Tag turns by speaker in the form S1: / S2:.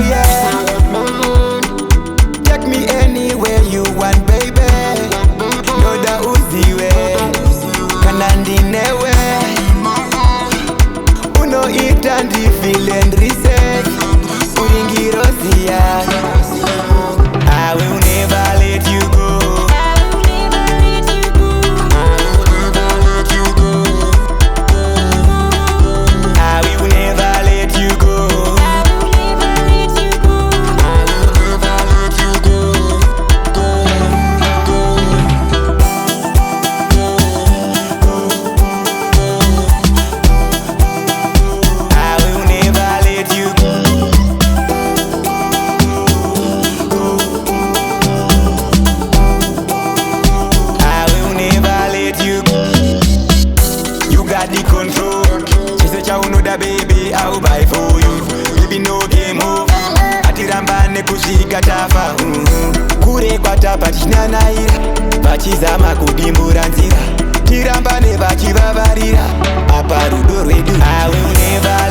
S1: yeah. Take me anywhere you want, baby. Noda uziwe kanandinewe uno itandi feel and reset uringirosia. I will never let you go. The control. She said, "Chow no da baby, I'll buy for you. Baby no game over. Atiramba ne kushika tafa. Kure kwa tapa chinanaira. Vachizama kudimbura nzira. Tiramba ne vachivavarira. Apa rudo rwedu. I will never